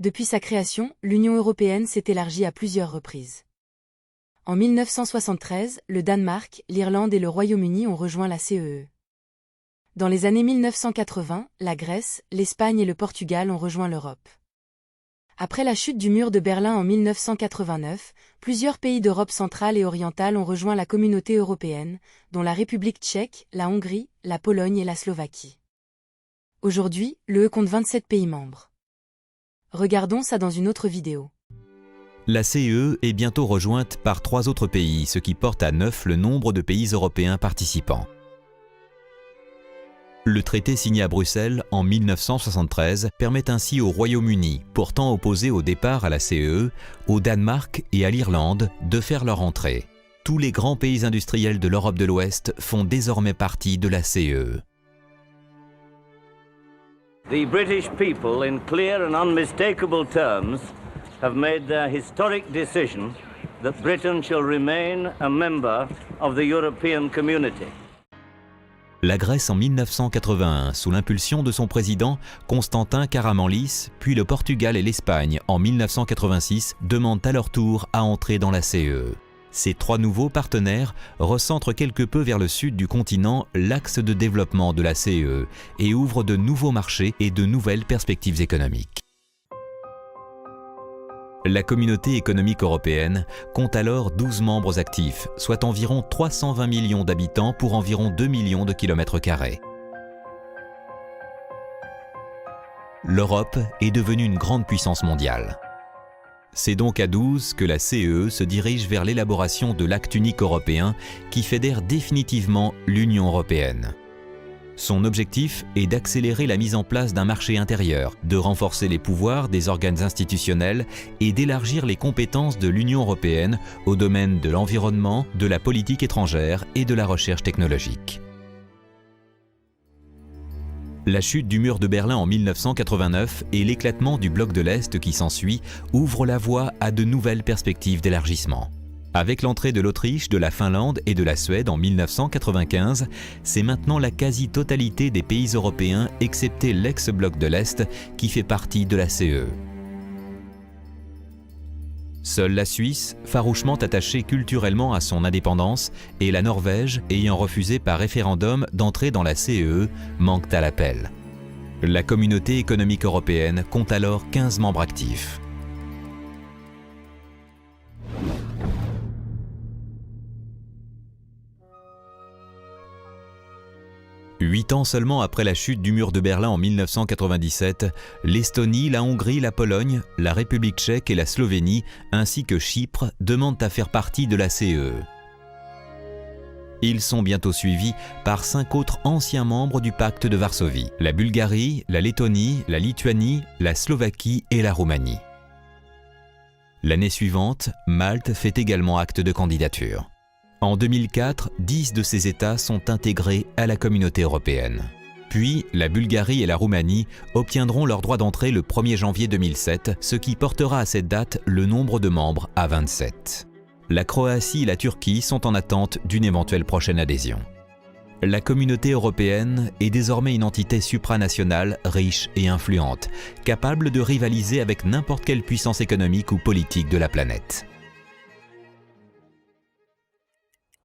Depuis sa création, l'Union européenne s'est élargie à plusieurs reprises. En 1973, le Danemark, l'Irlande et le Royaume-Uni ont rejoint la CEE. Dans les années 1980, la Grèce, l'Espagne et le Portugal ont rejoint l'Europe. Après la chute du mur de Berlin en 1989, plusieurs pays d'Europe centrale et orientale ont rejoint la communauté européenne, dont la République tchèque, la Hongrie, la Pologne et la Slovaquie. Aujourd'hui, l'UE compte 27 pays membres. Regardons ça dans une autre vidéo. La CEE est bientôt rejointe par 3 autres pays, ce qui porte à 9 le nombre de pays européens participants. Le traité signé à Bruxelles en 1973 permet ainsi au Royaume-Uni, pourtant opposé au départ à la CEE, au Danemark et à l'Irlande, de faire leur entrée. Tous les grands pays industriels de l'Europe de l'Ouest font désormais partie de la CEE. The British people, in clear and unmistakable terms, have made their historic decision that Britain shall remain a member of the European Community. La Grèce en 1981, sous l'impulsion de son président Constantin Karamanlis, puis le Portugal et l'Espagne en 1986 demandent à leur tour à entrer dans la CEE. Ces 3 nouveaux partenaires recentrent quelque peu vers le sud du continent l'axe de développement de la CEE et ouvrent de nouveaux marchés et de nouvelles perspectives économiques. La communauté économique européenne compte alors 12 membres actifs, soit environ 320 millions d'habitants pour environ 2 millions de kilomètres carrés. L'Europe est devenue une grande puissance mondiale. C'est donc à 12 que la CEE se dirige vers l'élaboration de l'acte unique européen qui fédère définitivement l'Union européenne. Son objectif est d'accélérer la mise en place d'un marché intérieur, de renforcer les pouvoirs des organes institutionnels et d'élargir les compétences de l'Union européenne au domaine de l'environnement, de la politique étrangère et de la recherche technologique. La chute du mur de Berlin en 1989 et l'éclatement du bloc de l'Est qui s'ensuit ouvrent la voie à de nouvelles perspectives d'élargissement. Avec l'entrée de l'Autriche, de la Finlande et de la Suède en 1995, c'est maintenant la quasi-totalité des pays européens, excepté l'ex-bloc de l'Est, qui fait partie de la CEE. Seule la Suisse, farouchement attachée culturellement à son indépendance, et la Norvège, ayant refusé par référendum d'entrer dans la CEE, manquent à l'appel. La communauté économique européenne compte alors 15 membres actifs. Huit ans seulement après la chute du mur de Berlin en 1997, l'Estonie, la Hongrie, la Pologne, la République tchèque et la Slovénie, ainsi que Chypre, demandent à faire partie de la CEE. Ils sont bientôt suivis par 5 autres anciens membres du pacte de Varsovie, la Bulgarie, la Lettonie, la Lituanie, la Slovaquie et la Roumanie. L'année suivante, Malte fait également acte de candidature. En 2004, 10 de ces États sont intégrés à la communauté européenne. Puis, la Bulgarie et la Roumanie obtiendront leur droit d'entrée le 1er janvier 2007, ce qui portera à cette date le nombre de membres à 27. La Croatie et la Turquie sont en attente d'une éventuelle prochaine adhésion. La communauté européenne est désormais une entité supranationale, riche et influente, capable de rivaliser avec n'importe quelle puissance économique ou politique de la planète.